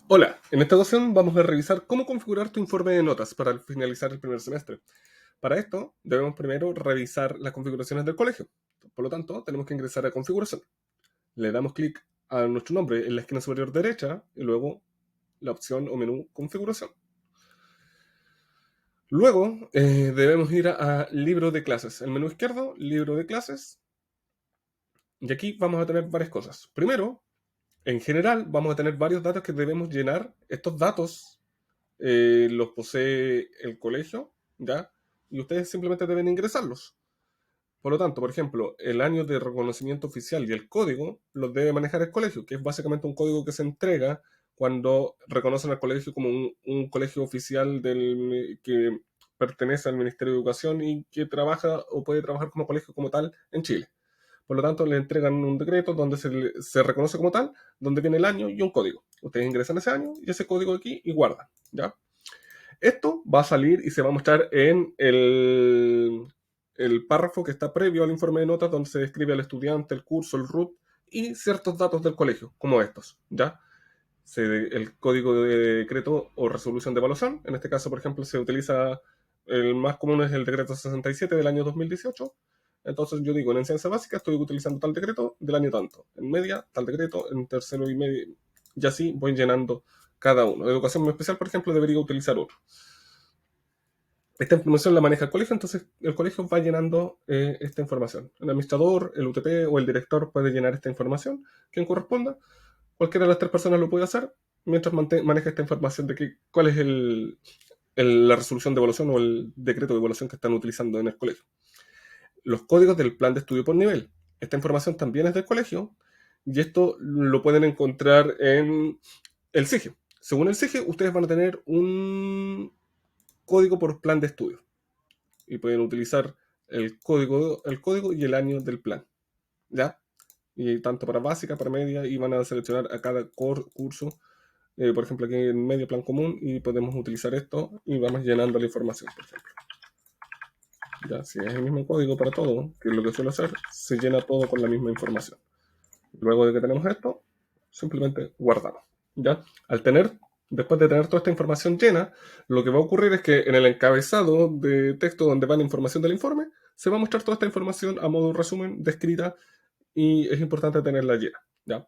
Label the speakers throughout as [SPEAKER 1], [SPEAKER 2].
[SPEAKER 1] Hola, en esta ocasión vamos a revisar cómo configurar tu informe de notas para finalizar el primer semestre. Para esto, debemos primero revisar las configuraciones del colegio. Por lo tanto, tenemos que ingresar a configuración. Le damos clic a nuestro nombre en la esquina superior derecha y luego la opción o menú configuración. Luego debemos ir a libro de clases. El menú izquierdo, libro de clases. Y aquí vamos a tener varias cosas. Primero, en general, vamos a tener varios datos que debemos llenar. Estos datos los posee el colegio, ¿ya? Y ustedes simplemente deben ingresarlos. Por lo tanto, por ejemplo, el año de reconocimiento oficial y el código los debe manejar el colegio, que es básicamente un código que se entrega cuando reconocen al colegio como un colegio oficial que pertenece al Ministerio de Educación y que trabaja o puede trabajar como colegio como tal en Chile. Por lo tanto, le entregan un decreto donde se reconoce como tal, donde viene el año y un código. Ustedes ingresan ese año y ese código aquí y guardan, ¿ya? Esto va a salir y se va a mostrar en el párrafo que está previo al informe de notas, donde se describe al estudiante, el curso, el RUT y ciertos datos del colegio, como estos, ¿ya? El código de decreto o resolución de evaluación, en este caso, por ejemplo, se utiliza, el más común es el decreto 67 del año 2018. Entonces yo digo, en enseñanza básica estoy utilizando tal decreto del año tanto, en media tal decreto, en tercero y medio, y así voy llenando cada uno. Educación muy especial, por ejemplo, debería utilizar otro. Esta información la maneja el colegio, entonces el colegio va llenando esta información. El administrador, el UTP o el director puede llenar esta información, quien corresponda. Cualquiera de las tres personas lo puede hacer mientras maneja esta información de cuál es la resolución de evaluación o el decreto de evaluación que están utilizando en el colegio. Los códigos del plan de estudio por nivel. Esta información también es del colegio y esto lo pueden encontrar en el SIGE. Según el SIGE, ustedes van a tener un código por plan de estudio y pueden utilizar el código y el año del plan, ¿ya? Y tanto para básica, para media, y van a seleccionar a cada curso, por ejemplo, aquí en medio plan común, y podemos utilizar esto y vamos llenando la información, por ejemplo. Ya, si es el mismo código para todo, que es lo que suelo hacer, se llena todo con la misma información. Luego de que tenemos esto, simplemente guardamos. ¿Ya? Después de tener toda esta información llena, lo que va a ocurrir es que en el encabezado de texto donde va la información del informe, se va a mostrar toda esta información a modo de resumen, descrita, y es importante tenerla llena. ¿Ya?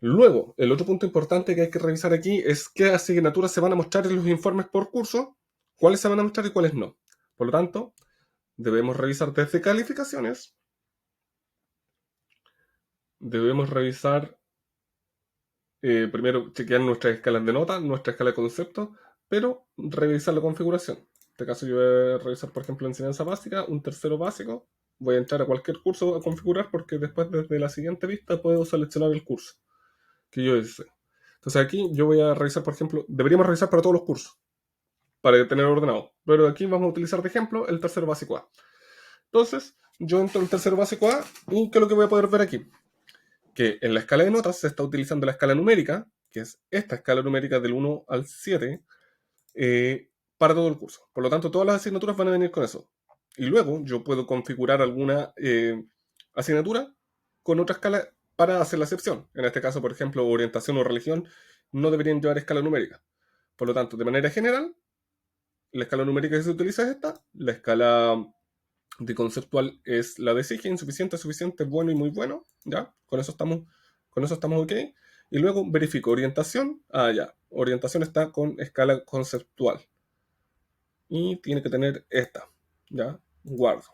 [SPEAKER 1] Luego, el otro punto importante que hay que revisar aquí es qué asignaturas se van a mostrar en los informes por curso, cuáles se van a mostrar y cuáles no. Por lo tanto, debemos revisar desde calificaciones, debemos revisar primero chequear nuestras escalas de nota, nuestra escala de concepto, pero revisar la configuración. En este caso yo voy a revisar, por ejemplo, enseñanza básica, un tercero básico. Voy a entrar a cualquier curso a configurar porque después desde la siguiente vista puedo seleccionar el curso que yo desee. Entonces aquí yo voy a revisar, por ejemplo, deberíamos revisar para todos los cursos, para tener ordenado. Pero aquí vamos a utilizar de ejemplo el tercero básico A. Entonces, yo entro en el tercero básico A y ¿qué es lo que voy a poder ver aquí? Que en la escala de notas se está utilizando la escala numérica, que es esta escala numérica del 1 al 7, para todo el curso. Por lo tanto, todas las asignaturas van a venir con eso. Y luego yo puedo configurar alguna asignatura con otra escala para hacer la excepción. En este caso, por ejemplo, orientación o religión no deberían llevar escala numérica. Por lo tanto, de manera general, la escala numérica que se utiliza es esta, la escala de conceptual es la de SIGE, insuficiente, suficiente, bueno y muy bueno, ¿ya? Con eso estamos ok. Y luego verifico orientación, ya, orientación está con escala conceptual. Y tiene que tener esta, ¿ya? Guardo.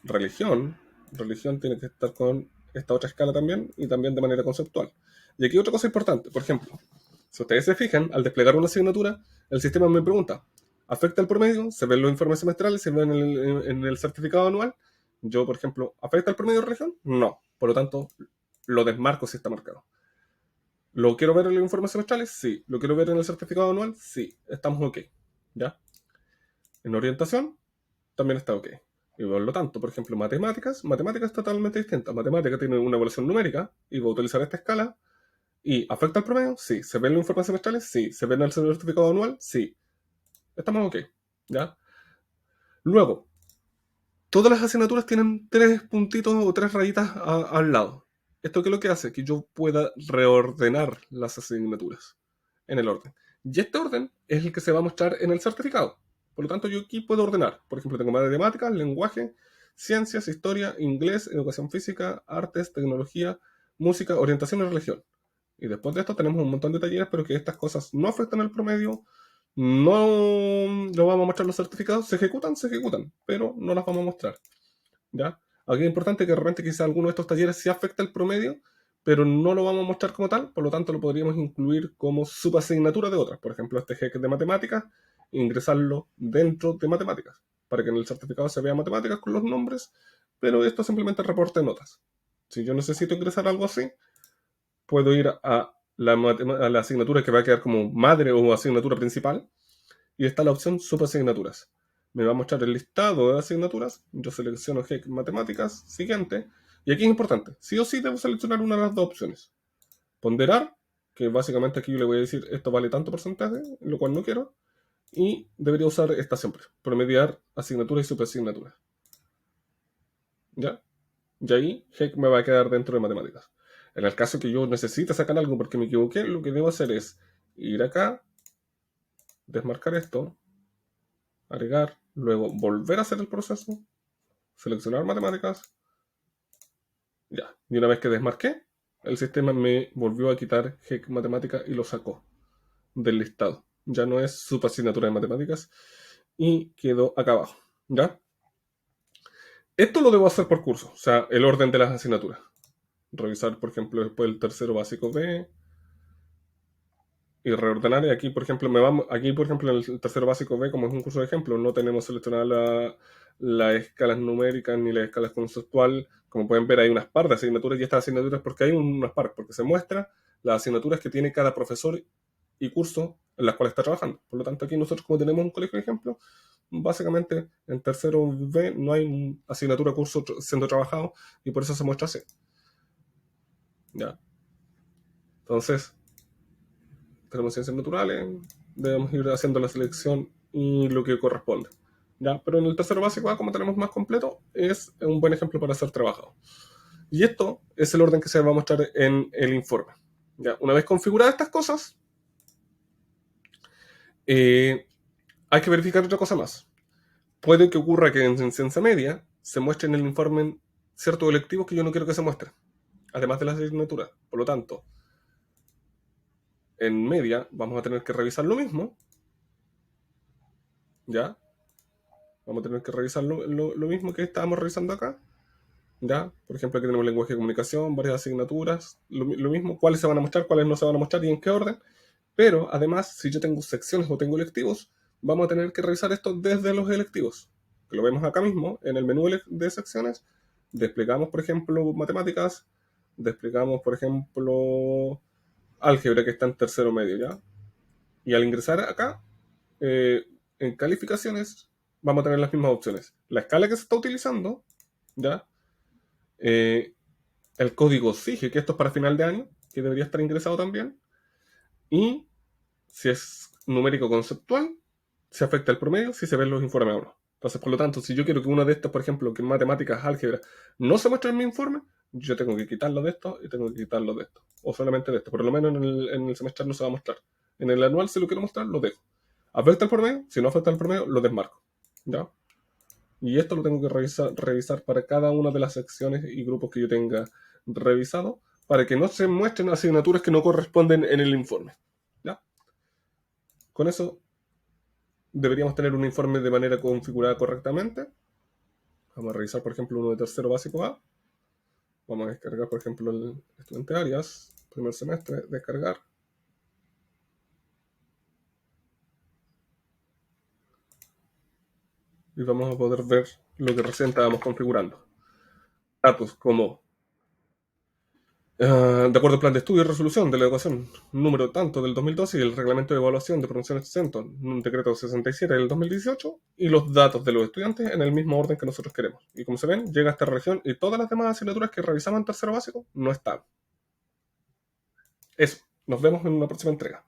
[SPEAKER 1] Religión, religión tiene que estar con esta otra escala también y también de manera conceptual. Y aquí otra cosa importante, por ejemplo, si ustedes se fijan, al desplegar una asignatura, el sistema me pregunta, ¿afecta el promedio? ¿Se ven los informes semestrales? ¿Se ven en el certificado anual? Yo, por ejemplo, ¿afecta el promedio de región? No. Por lo tanto, lo desmarco si está marcado. ¿Lo quiero ver en los informes semestrales? Sí. ¿Lo quiero ver en el certificado anual? Sí. Estamos ok. ¿Ya? En orientación, también está ok. Y por lo tanto, por ejemplo, matemáticas es totalmente distinta. Matemática tiene una evaluación numérica y voy a utilizar esta escala. ¿Y afecta el promedio? Sí. ¿Se ven los informes semestrales? Sí. ¿Se ven en el certificado anual? Sí. Estamos ok. ¿Ya? Luego, todas las asignaturas tienen tres puntitos o tres rayitas al lado. ¿Esto qué es lo que hace? Que yo pueda reordenar las asignaturas en el orden. Y este orden es el que se va a mostrar en el certificado. Por lo tanto, yo aquí puedo ordenar. Por ejemplo, tengo matemáticas, lenguaje, ciencias, historia, inglés, educación física, artes, tecnología, música, orientación y religión. Y después de esto tenemos un montón de talleres, pero que estas cosas no afectan el promedio, no lo vamos a mostrar en los certificados, se ejecutan, pero no las vamos a mostrar. ¿Ya? Aquí es importante que de repente quizá alguno de estos talleres sí afecta el promedio, pero no lo vamos a mostrar como tal, por lo tanto lo podríamos incluir como subasignatura de otras. Por ejemplo, este GEC de matemáticas, ingresarlo dentro de matemáticas, para que en el certificado se vea matemáticas con los nombres, pero esto simplemente reporte notas. Si yo necesito ingresar algo así, puedo ir a la asignatura que va a quedar como madre o asignatura principal, y está la opción subasignaturas. Me va a mostrar el listado de asignaturas, yo selecciono GEC Matemáticas, siguiente, y aquí es importante, sí o sí debo seleccionar una de las dos opciones. Ponderar, que básicamente aquí yo le voy a decir esto vale tanto porcentaje, lo cual no quiero, y debería usar esta siempre, promediar asignaturas y subasignaturas. ¿Ya? Y ahí GEC me va a quedar dentro de matemáticas. En el caso que yo necesite sacar algo porque me equivoqué, lo que debo hacer es ir acá, desmarcar esto, agregar, luego volver a hacer el proceso, seleccionar matemáticas, ya. Y una vez que desmarqué, el sistema me volvió a quitar GEC matemática y lo sacó del listado. Ya no es subasignatura de matemáticas y quedó acá abajo, ¿ya? Esto lo debo hacer por curso, o sea, el orden de las asignaturas. Revisar, por ejemplo, después el tercero básico B y reordenar. Y aquí, por ejemplo, aquí, por ejemplo, en el tercero básico B, como es un curso de ejemplo, no tenemos seleccionadas las escalas numéricas ni las escalas conceptual. Como pueden ver, hay unas par de asignaturas y estas asignaturas, porque hay unas par, porque se muestra las asignaturas que tiene cada profesor y curso en las cuales está trabajando. Por lo tanto, aquí nosotros, como tenemos un colegio de ejemplo, básicamente en tercero B no hay asignatura curso siendo trabajado y por eso se muestra así. ¿Ya? Entonces, tenemos ciencias naturales, debemos ir haciendo la selección y lo que corresponde. ¿Ya? Pero en el tercero básico A, como tenemos más completo, es un buen ejemplo para ser trabajado. Y esto es el orden que se va a mostrar en el informe. ¿Ya? Una vez configuradas estas cosas, hay que verificar otra cosa más. Puede que ocurra que en ciencia media se muestre en el informe ciertos electivos que yo no quiero que se muestren, además de las asignaturas. Por lo tanto, en media vamos a tener que revisar lo mismo, ¿ya? Vamos a tener que revisar lo mismo que estábamos revisando acá, ¿ya? Por ejemplo, aquí tenemos lenguaje de comunicación, varias asignaturas, lo mismo, cuáles se van a mostrar, cuáles no se van a mostrar y en qué orden. Pero además, si yo tengo secciones o tengo electivos, vamos a tener que revisar esto desde los electivos, que lo vemos acá mismo, en el menú de secciones. Desplegamos, por ejemplo, matemáticas, desplegamos, por ejemplo, álgebra, que está en tercero medio, ¿ya? Y al ingresar acá, en calificaciones, vamos a tener las mismas opciones. La escala que se está utilizando, ¿ya? El código SIGE, que esto es para final de año, que debería estar ingresado también. Y si es numérico conceptual, se afecta el promedio si se ven los informes o no. Entonces, por lo tanto, si yo quiero que uno de estos, por ejemplo, que en matemáticas, álgebra, no se muestre en mi informe, yo tengo que quitarlo de esto y tengo que quitarlo de esto. O solamente de esto. Por lo menos en el semestral no se va a mostrar. En el anual, si lo quiero mostrar, lo dejo. ¿Afecta el promedio? Si no afecta el promedio, lo desmarco. ¿Ya? Y esto lo tengo que revisar para cada una de las secciones y grupos que yo tenga revisado, para que no se muestren asignaturas que no corresponden en el informe. ¿Ya? Con eso deberíamos tener un informe de manera configurada correctamente. Vamos a revisar, por ejemplo, uno de tercero básico A. Vamos a descargar, por ejemplo, el estudiante Arias, primer semestre, descargar. Y vamos a poder ver lo que recién estábamos configurando. Datos como de acuerdo al plan de estudio y resolución de la educación número tanto del 2012 y el reglamento de evaluación de promoción exento, un decreto 67 del 2018, y los datos de los estudiantes en el mismo orden que nosotros queremos. Y como se ven, llega a esta región y todas las demás asignaturas que revisamos en tercero básico no están. Eso, nos vemos en una próxima entrega.